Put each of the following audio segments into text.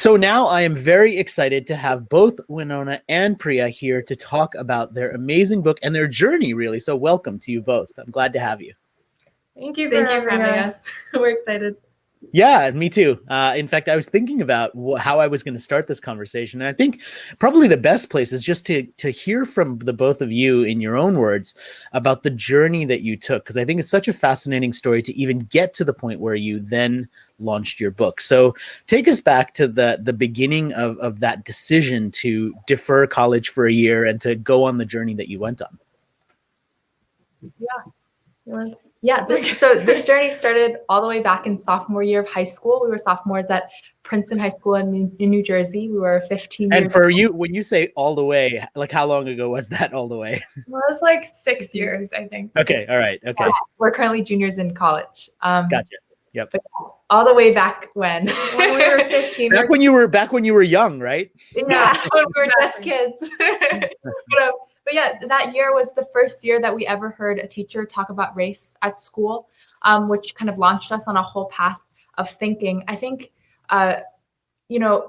So now I am very excited to have both Winona and Priya here to talk about their amazing book and their journey, really. So welcome to you both. I'm glad to have you. Thank you for having us. We're excited. Yeah, me too. In fact, I was thinking about how I was going to start this conversation. And I think probably the best place is just to hear from the both of you in your own words about the journey that you took, because I think it's such a fascinating story to even get to the point where you then launched your book. So take us back to the beginning of that decision to defer college for a year and to go on the journey that you went on. Yeah. This journey started all the way back in sophomore year of high school. We were sophomores at Princeton High School in New Jersey. We were 15 years old. And for you, when you say all the way, like how long ago was that all the way? Well, it was like 6 years, I think. Okay. All right. Okay. Yeah, we're currently juniors in college. Gotcha. Yep. But all the way back when we were 15. back when you were young, right? Yeah, when we were just kids. But yeah, that year was the first year that we ever heard a teacher talk about race at school, which kind of launched us on a whole path of thinking. I think, there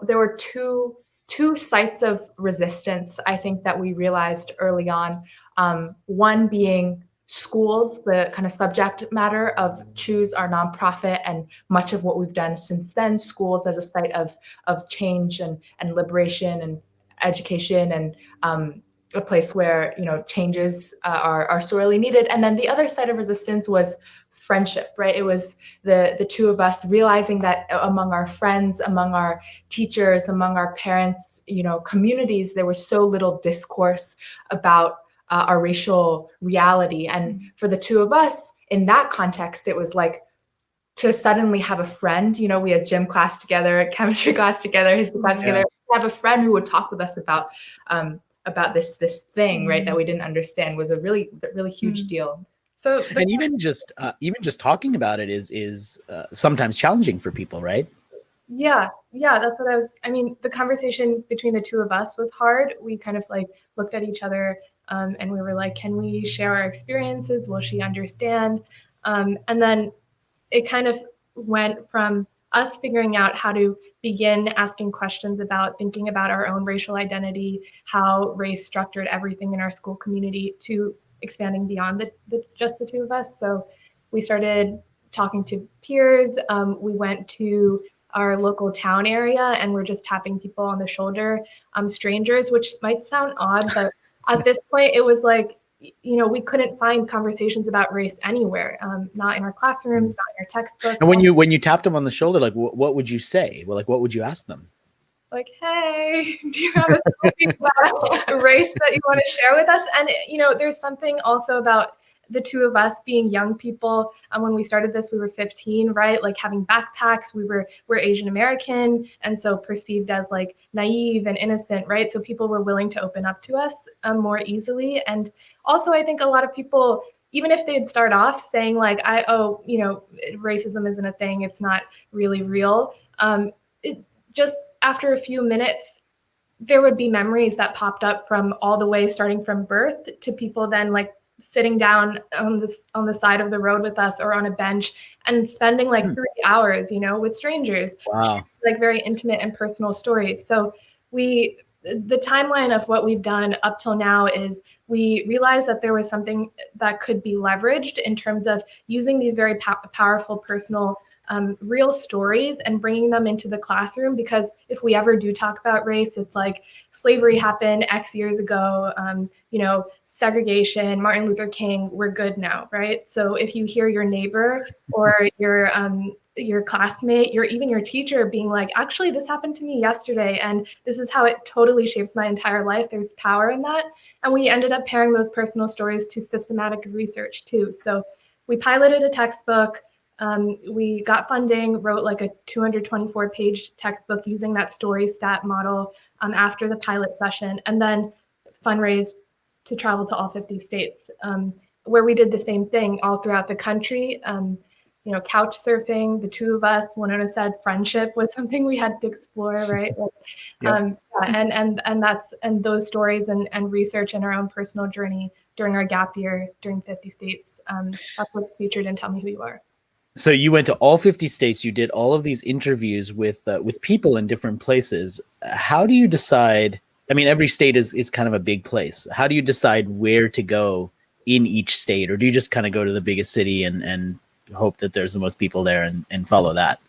were two sites of resistance, I think, that we realized early on. One being schools, the kind of subject matter of Choose, our nonprofit, and much of what we've done since then, schools as a site of change and liberation and education, and a place where changes are sorely needed. And then the other side of resistance was friendship, right? It was the two of us realizing that among our friends, among our teachers, among our parents, communities, there was so little discourse about our racial reality. And for the two of us, in that context, it was like to suddenly have a friend. We had gym class together, chemistry class together, history class together. Have a friend who would talk with us about this thing, right, that we didn't understand was a really huge deal. So and even just talking about it is sometimes challenging for people, right? Yeah, that's what the conversation between the two of us was hard. We kind of like looked at each other and we were like, can we share our experiences? Will she understand? And then it kind of went from us figuring out how to begin asking questions about thinking about our own racial identity, how race structured everything in our school community, to expanding beyond just the two of us. So we started talking to peers. We went to our local town area and we're just tapping people on the shoulder, strangers, which might sound odd, but at this point it was like, we couldn't find conversations about race anywhere, not in our classrooms, not in our textbooks. And when you tapped them on the shoulder, like what would you say? Well, like what would you ask them? Like, hey, do you have a story about race that you want to share with us? And there's something also about the two of us being young people. When we started this, we were 15, right? Like having backpacks, we're Asian American, and so perceived as like naive and innocent, right? So people were willing to open up to us more easily. And also, I think a lot of people, even if they'd start off saying like, racism isn't a thing, it's not really real. It just after a few minutes, there would be memories that popped up from all the way starting from birth to people then like sitting down on the side of the road with us or on a bench and spending like 3 hours, with strangers. Wow. Like very intimate and personal stories. So the timeline of what we've done up till now is we realized that there was something that could be leveraged in terms of using these very powerful personal real stories and bringing them into the classroom, because if we ever do talk about race, it's like slavery happened X years ago, segregation, Martin Luther King, we're good now, right? So if you hear your neighbor or your classmate, even your teacher being like, actually, this happened to me yesterday, and this is how it totally shapes my entire life, there's power in that. And we ended up pairing those personal stories to systematic research too. So we piloted a textbook. We got funding, wrote like a 224-page textbook using that story stat model after the pilot session, and then fundraised to travel to all 50 states, where we did the same thing all throughout the country. Couch surfing, the two of us, Winona said friendship was something we had to explore, right? And those stories and research and our own personal journey during our gap year during 50 states, that's what's featured in Tell Me Who You Are. So you went to all 50 states. You did all of these interviews with people in different places. How do you decide? I mean, every state is kind of a big place. How do you decide where to go in each state, or do you just kind of go to the biggest city and hope that there's the most people there and follow that?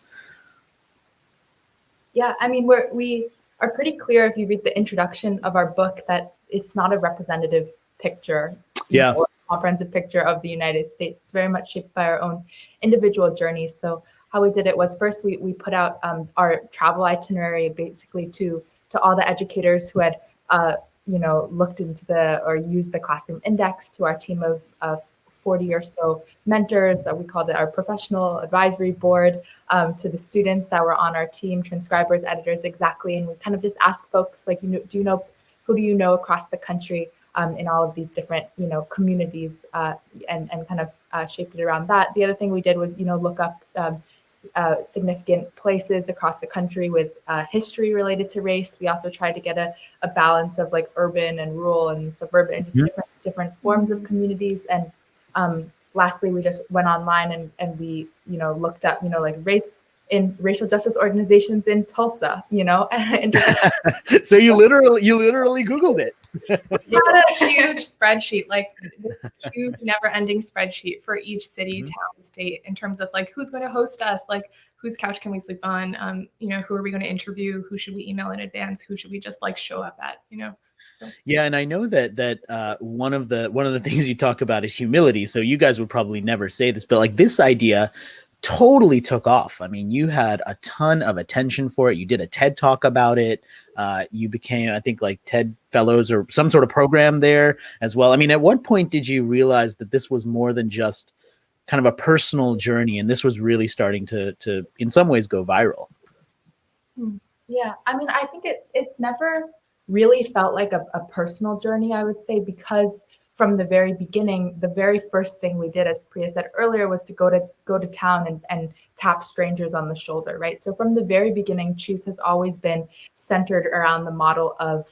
Yeah, I mean, we are pretty clear if you read the introduction of our book that it's not a representative picture, Yeah. or a comprehensive picture of the United States. It's very much shaped by our own individual journeys. So how we did it was first we put out our travel itinerary basically to all the educators who had looked into or used the Classroom Index, to our team of 40 or so mentors. We called it our professional advisory board, to the students that were on our team, transcribers, editors, exactly. And we kind of just asked folks, like, who do you know across the country in all of these different, communities, and kind of shaped it around that. The other thing we did was, look up significant places across the country with history related to race. We also tried to get a balance of like urban and rural and suburban, and just different forms of communities. And lastly, we just went online and we, looked up, like race in racial justice organizations in Tulsa, and So you literally Googled it. We had a huge spreadsheet, like this huge never-ending spreadsheet for each city, town, state, in terms of like who's going to host us, like whose couch can we sleep on, who are we going to interview, who should we email in advance, who should we just like show up at, So. Yeah, and I know that one of the things you talk about is humility. So you guys would probably never say this, but like this idea totally took off. I mean, you had a ton of attention for it. You did a TED Talk about it. You became, I think, like TED Fellows or some sort of program there as well. I mean, at what point did you realize that this was more than just kind of a personal journey, and this was really starting to in some ways go viral? Yeah, I mean, I think it's never really felt like a personal journey, I would say, because from the very beginning, the very first thing we did, as Priya said earlier, was to go to town and tap strangers on the shoulder, right? So from the very beginning, Choose has always been centered around the model of,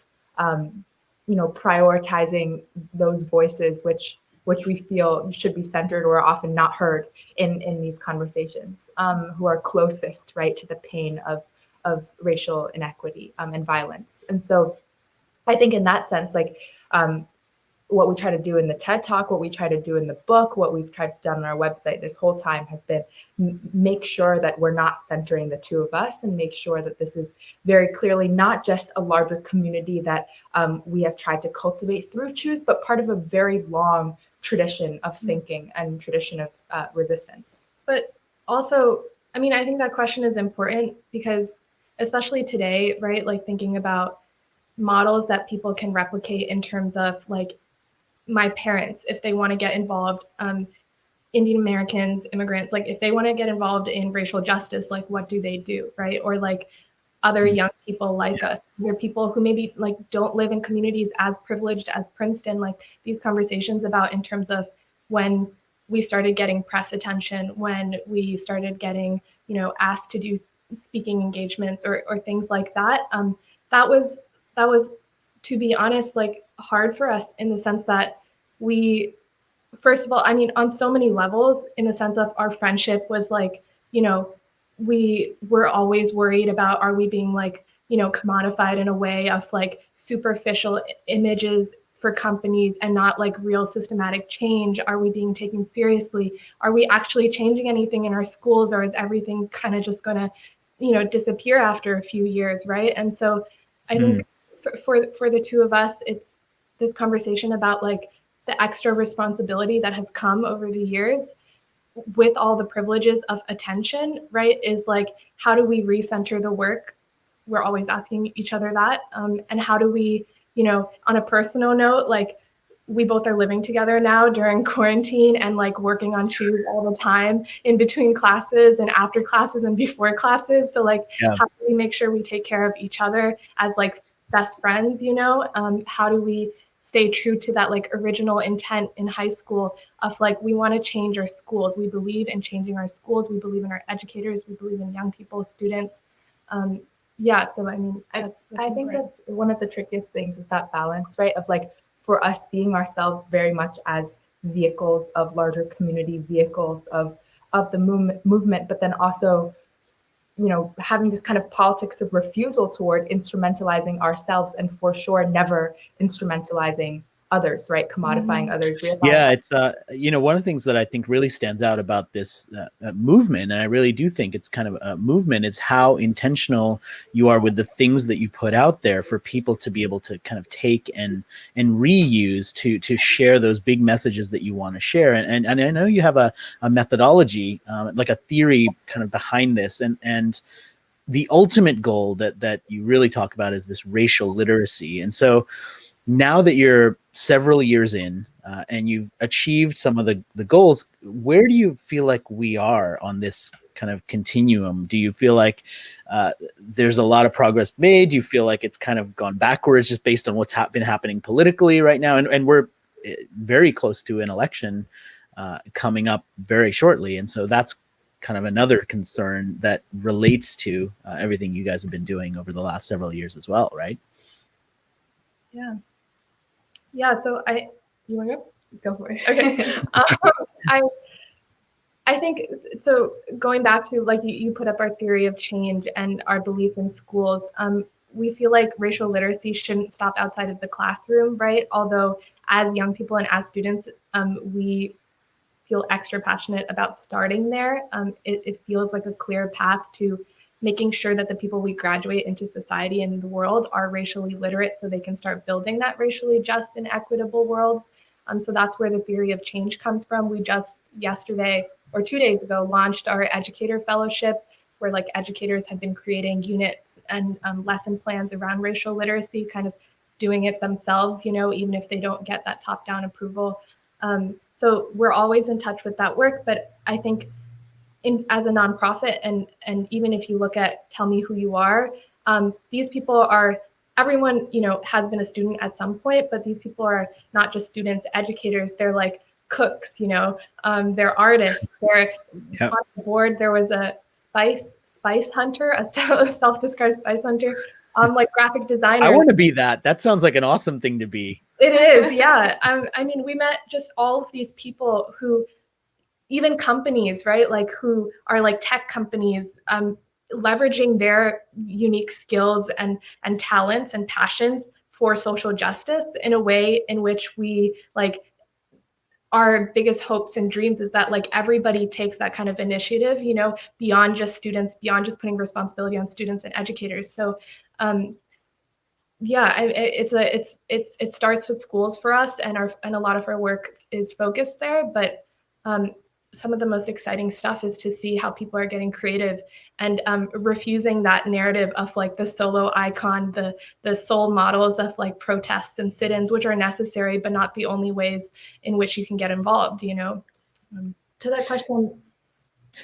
prioritizing those voices which we feel should be centered or are often not heard in these conversations, who are closest, right, to the pain of racial inequity and violence. And so I think in that sense, like, what we try to do in the TED Talk, what we try to do in the book, what we've tried to do on our website this whole time has been make sure that we're not centering the two of us, and make sure that this is very clearly not just a larger community that we have tried to cultivate through Choose, but part of a very long tradition of thinking and tradition of resistance. But also, I mean, I think that question is important because especially today, right? Like thinking about models that people can replicate in terms of like my parents, if they want to get involved, Indian Americans, immigrants, like if they want to get involved in racial justice, like what do they do, right? Or like other young people like us, we're people who maybe like don't live in communities as privileged as Princeton, like these conversations about in terms of when we started getting press attention, when we started getting, asked to do speaking engagements or things like that. That was, to be honest, like hard for us in the sense that we, first of all, I mean, on so many levels, in the sense of our friendship was like, we were always worried about, are we being like, commodified in a way of like superficial images for companies and not like real systematic change? Are we being taken seriously? Are we actually changing anything in our schools, or is everything kind of just gonna, disappear after a few years, right? And so I think for the two of us, it's this conversation about like the extra responsibility that has come over the years with all the privileges of attention, right? Is like, how do we recenter the work? We're always asking each other that. And how do we, on a personal note, like we both are living together now during quarantine and like working on Choose all the time in between classes and after classes and before classes. So like, how do we make sure we take care of each other as like best friends, how do we stay true to that like original intent in high school of like, we want to change our schools. We believe in changing our schools. We believe in our educators. We believe in young people, students. So I mean, I think that's one of the trickiest things, is that balance, right? Of like, for us seeing ourselves very much as vehicles of larger community, vehicles of of the movement, but then also, you know, having this kind of politics of refusal toward instrumentalizing ourselves, and for sure never instrumentalizing others, right? Commodifying others. Yeah, it's you know, one of the things that I think really stands out about this movement, and I really do think it's kind of a movement, is how intentional you are with the things that you put out there for people to be able to kind of take and reuse to share those big messages that you want to share. And I know you have a methodology, like a theory kind of behind this, and the ultimate goal that you really talk about is this racial literacy. And so now that you're several years in and you've achieved some of the goals, where do you feel like we are on this kind of continuum? Do you feel like there's a lot of progress made? Do you feel like it's kind of gone backwards just based on what's been happening politically right now? And we're very close to an election coming up very shortly. And so that's kind of another concern that relates to everything you guys have been doing over the last several years as well, right? Yeah, so you want to go for it? Okay. I think, so going back to, like, you put up our theory of change and our belief in schools, we feel like racial literacy shouldn't stop outside of the classroom, right? Although as young people and as students, we feel extra passionate about starting there. It feels like a clear path to making sure that the people we graduate into society and the world are racially literate so they can start building that racially just and equitable world. So that's where the theory of change comes from. We just yesterday or 2 days ago launched our educator fellowship, where like educators have been creating units and lesson plans around racial literacy, kind of doing it themselves, you know, even if they don't get that top-down approval. So we're always in touch with that work, but I think as a nonprofit, and even if you look at Tell Me Who You Are, these people are, everyone, you know, has been a student at some point, but these people are not just students, educators, they're like cooks, you know, they're artists, they're on the board. There was a spice hunter, a self-described spice hunter, like graphic designer. I want to be that. That sounds like an awesome thing to be. It is, yeah. I mean, we met just all of these people who, even companies, right? Like who are like tech companies, leveraging their unique skills and talents and passions for social justice in a way in which we like, our biggest hopes and dreams is that like everybody takes that kind of initiative, you know, beyond just students, beyond just putting responsibility on students and educators. So yeah, it starts with schools for us, and a lot of our work is focused there. But some of the most exciting stuff is to see how people are getting creative and refusing that narrative of like the solo icon, the sole models of like protests and sit-ins, which are necessary, but not the only ways in which you can get involved, you know? To that question.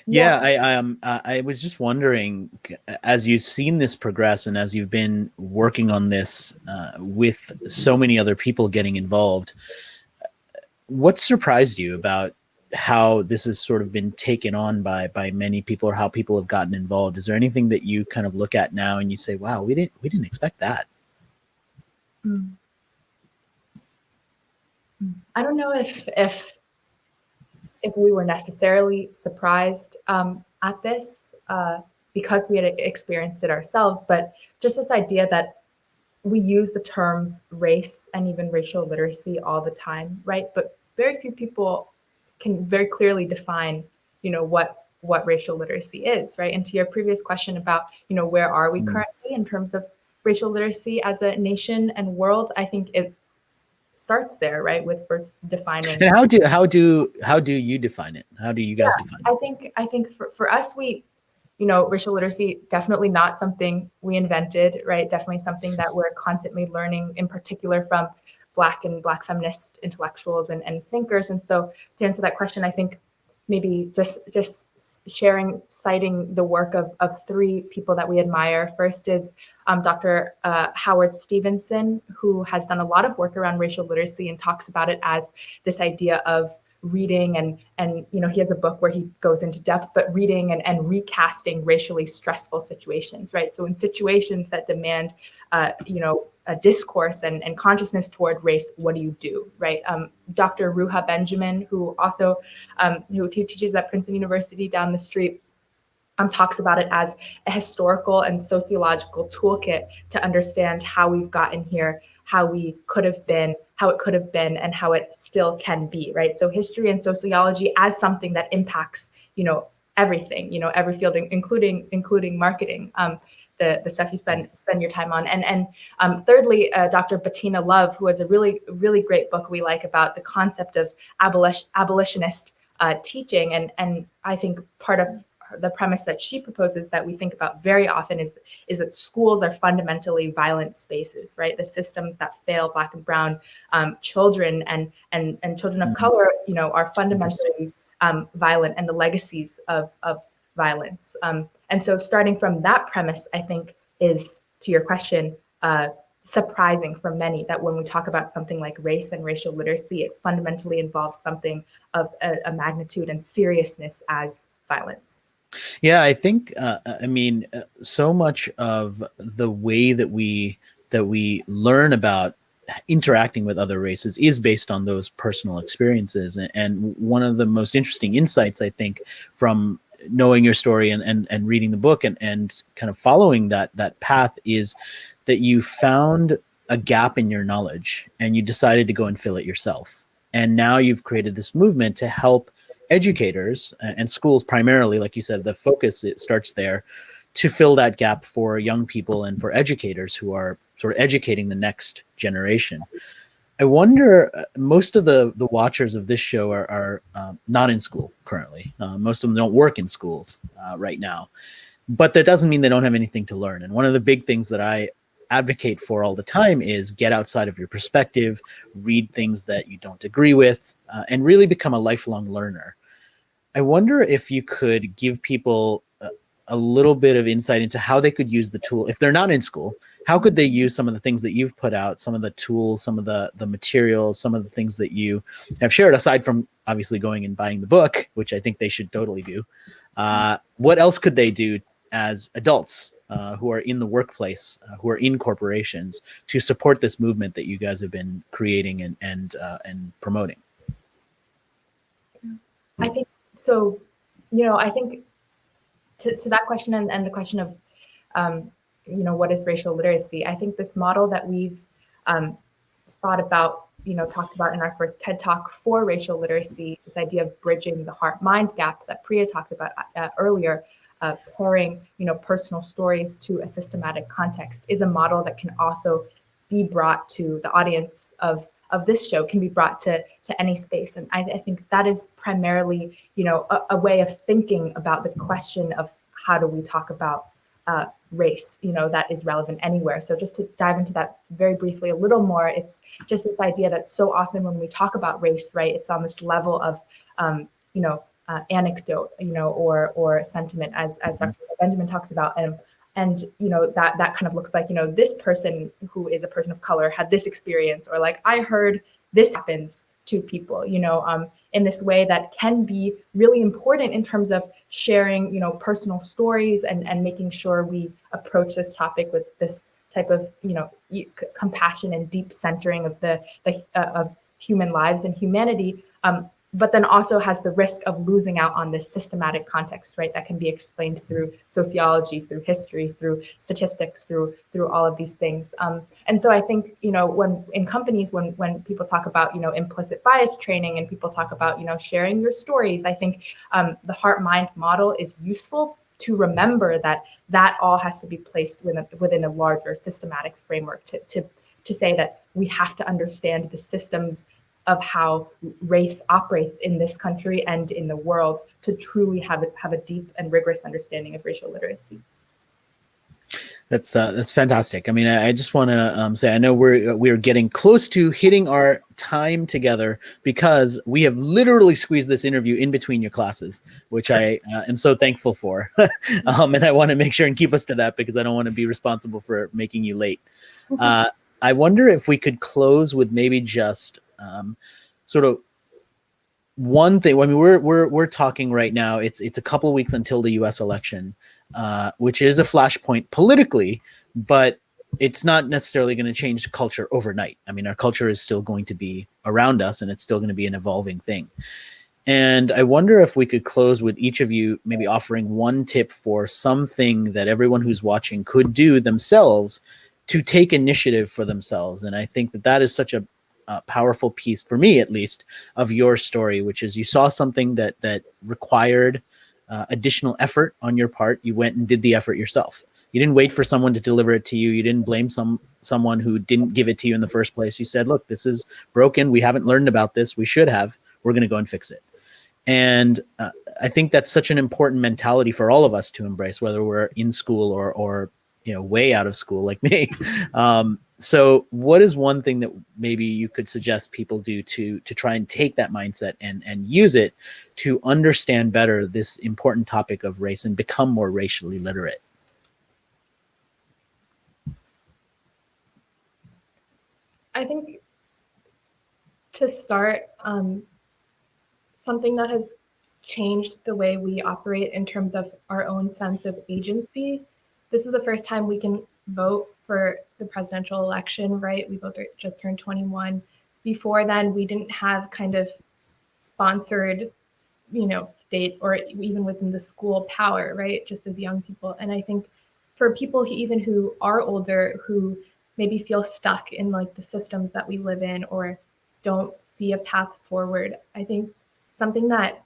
Yeah, I was just wondering, as you've seen this progress and as you've been working on this with so many other people getting involved, what surprised you about how this has sort of been taken on by many people, or how people have gotten involved? Is there anything that you kind of look at now and you say, wow, we didn't expect that? I don't know if we were necessarily surprised at this because we had experienced it ourselves, but just this idea that we use the terms race and even racial literacy all the time, right? But very few people can very clearly define, you know, what racial literacy is, right? And to your previous question about, you know, where are we currently in terms of racial literacy as a nation and world, I think it starts there, right, with first defining. And how do you define it? How do you guys define it? I think for us, we, you know, racial literacy, definitely not something we invented, right? Definitely something that we're constantly learning, in particular from Black and Black feminist intellectuals and thinkers. And so to answer that question, I think maybe just citing the work of three people that we admire. First is Dr. Howard Stevenson, who has done a lot of work around racial literacy and talks about it as this idea of reading and he has a book where he goes into depth, but reading and recasting racially stressful situations, right? So in situations that demand, a discourse and consciousness toward race, what do you do, right? Dr. Ruha Benjamin, who also who teaches at Princeton University down the street, talks about it as a historical and sociological toolkit to understand how we've gotten here, how we could have been, how it could have been, and how it still can be, right? So history and sociology as something that impacts, everything, every field, including marketing. The stuff you spend your time on, and thirdly, Dr. Bettina Love, who has a really great book we like about the concept of abolitionist teaching, and I think part of the premise that she proposes that we think about very often is that schools are fundamentally violent spaces, right? The systems that fail Black and Brown children and children of color, are fundamentally violent, and the legacies of violence. And so starting from that premise, I think, is, to your question, surprising for many that when we talk about something like race and racial literacy, it fundamentally involves something of a magnitude and seriousness as violence. Yeah, I think, so much of the way that we learn about interacting with other races is based on those personal experiences. And one of the most interesting insights, I think, from knowing your story and reading the book and kind of following that path is that you found a gap in your knowledge and you decided to go and fill it yourself. And now you've created this movement to help educators and schools primarily, like you said, the focus, it starts there, to fill that gap for young people and for educators who are sort of educating the next generation. I wonder, most of the watchers of this show are not in school currently. Most of them don't work in schools right now, but that doesn't mean they don't have anything to learn. And one of the big things that I advocate for all the time is get outside of your perspective, read things that you don't agree with, and really become a lifelong learner. I wonder if you could give people a little bit of insight into how they could use the tool. If they're not in school, how could they use some of the things that you've put out, some of the tools, some of the materials, some of the things that you have shared, aside from obviously going and buying the book, which I think they should totally do. What else could they do as adults who are in the workplace, who are in corporations, to support this movement that you guys have been creating and promoting? I think so. I think to that question and the question of, what is racial literacy? I think this model that we've thought about, talked about in our first TED Talk for racial literacy, this idea of bridging the heart-mind gap that Priya talked about earlier, pairing, personal stories to a systematic context, is a model that can also be brought to the audience of this show, can be brought to any space. And I think that is primarily, a way of thinking about the question of how do we talk about race, that is relevant anywhere. So just to dive into that very briefly a little more, it's just this idea that so often when we talk about race, right, it's on this level of, anecdote, or sentiment, as Dr. Benjamin talks about. And that kind of looks like, this person who is a person of color had this experience, or like, I heard this happens to people, in this way that can be really important in terms of sharing, personal stories and making sure we approach this topic with this type of, compassion and deep centering of of human lives and humanity. But then also has the risk of losing out on this systematic context, right? That can be explained through sociology, through history, through statistics, through all of these things. And so I think, when in companies, when people talk about, implicit bias training, and people talk about, sharing your stories, I think the heart-mind model is useful to remember that all has to be placed within a larger systematic framework to say that we have to understand the systems of how race operates in this country and in the world to truly have a deep and rigorous understanding of racial literacy. That's fantastic. I mean, I just want to say, I know we're getting close to hitting our time together, because we have literally squeezed this interview in between your classes, which I am so thankful for. And I want to make sure and keep us to that, because I don't want to be responsible for making you late. I wonder if we could close with maybe just sort of one thing, I mean, we're talking right now. It's a couple of weeks until the U.S. election, which is a flashpoint politically, but it's not necessarily going to change culture overnight. I mean, our culture is still going to be around us, and it's still going to be an evolving thing. And I wonder if we could close with each of you maybe offering one tip for something that everyone who's watching could do themselves to take initiative for themselves. And I think that that is such a powerful piece, for me at least, of your story, which is you saw something that required additional effort on your part. You went and did the effort yourself. You didn't wait for someone to deliver it to you. You didn't blame someone who didn't give it to you in the first place. You said, look, this is broken. We haven't learned about this. We should have. We're going to go and fix it. And I think that's such an important mentality for all of us to embrace, whether we're in school or way out of school like me. So what is one thing that maybe you could suggest people do to try and take that mindset and use it to understand better this important topic of race and become more racially literate? I think to start, something that has changed the way we operate in terms of our own sense of agency. This is the first time we can vote for the presidential election, right? We both just turned 21. Before then, we didn't have kind of sponsored, state or even within the school power, right? Just as young people. And I think for people even who are older, who maybe feel stuck in like the systems that we live in or don't see a path forward, I think something that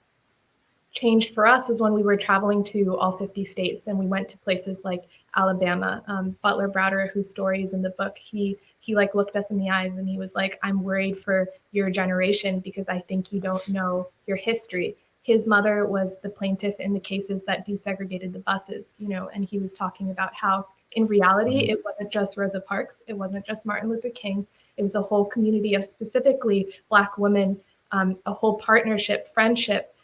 changed for us is when we were traveling to all 50 states and we went to places like Alabama. Butler Browder, whose story is in the book, he like looked us in the eyes and he was like, I'm worried for your generation because I think you don't know your history. His mother was the plaintiff in the cases that desegregated the buses, and he was talking about how in reality, it wasn't just Rosa Parks, it wasn't just Martin Luther King, it was a whole community of specifically Black women, a whole partnership, friendship,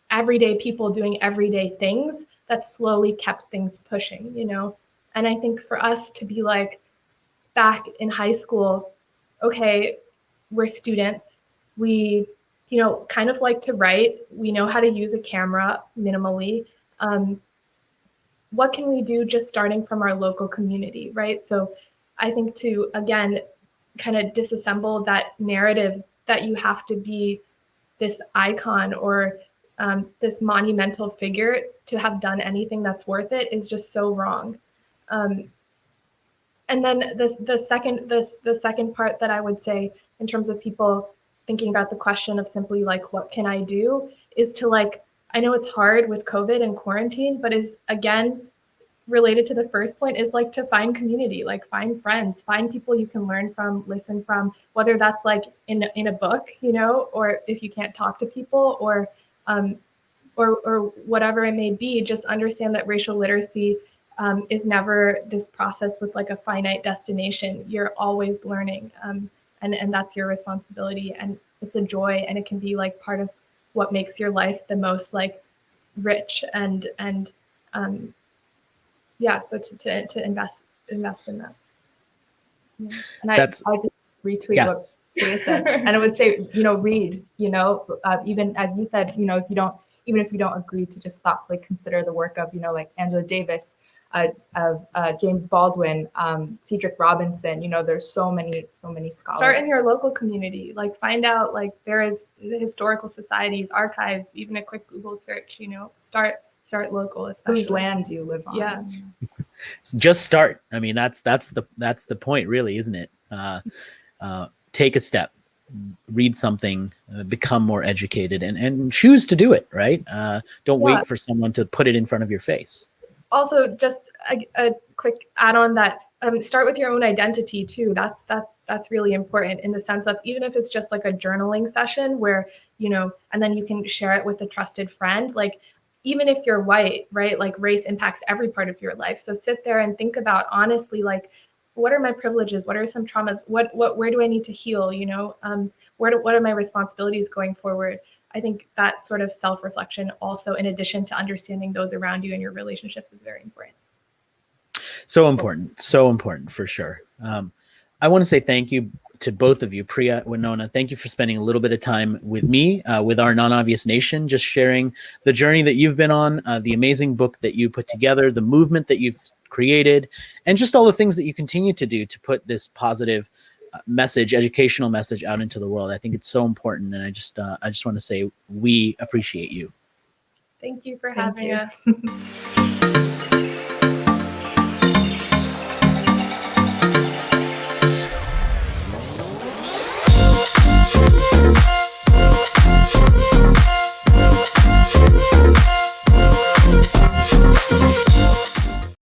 everyday people doing everyday things that slowly kept things pushing, And I think for us to be like back in high school, okay, we're students, we, kind of like to write, we know how to use a camera minimally. What can we do just starting from our local community, right? So I think to, again, kind of disassemble that narrative that you have to be this icon or this monumental figure to have done anything that's worth it is just so wrong. And then the second part that I would say in terms of people thinking about the question of simply like, what can I do, is to like, I know it's hard with COVID and quarantine, but is again related to the first point, is like to find community, like find friends, find people you can learn from, listen from, whether that's like in a book, or if you can't talk to people or whatever it may be, just understand that racial literacy is never this process with like a finite destination. You're always learning, and that's your responsibility, and it's a joy, and it can be like part of what makes your life the most like rich and so to invest in that. Yeah. And I just retweet what Jay said, and I would say, read, even as you said, if you don't agree, to just thoughtfully consider the work of, like Angela Davis, of James Baldwin, Cedric Robinson. There's so many scholars. Start in your local community, like find out, like there is historical societies, archives, even a quick Google search, start local, especially. Whose land do you live on? Yeah. Just start. I mean, that's the point, really, isn't it? Take a step, read something, become more educated, and choose to do it, right? Don't wait for someone to put it in front of your face. Also, just a quick add-on that start with your own identity too. That's really important in the sense of, even if it's just like a journaling session where, and then you can share it with a trusted friend, like even if you're white, right? Like race impacts every part of your life. So sit there and think about honestly, like, what are my privileges? What are some traumas? Where do I need to heal? What are my responsibilities going forward? I think that sort of self-reflection also, in addition to understanding those around you and your relationships, is very important. So important for sure. I want to say thank you to both of you, Priya, Winona, thank you for spending a little bit of time with me, with our Non-Obvious Nation, just sharing the journey that you've been on, the amazing book that you put together, the movement that you've created, and just all the things that you continue to do to put this positive message, educational message out into the world. I think it's so important. And I just want to say we appreciate you. Thank you for Thank having you. us.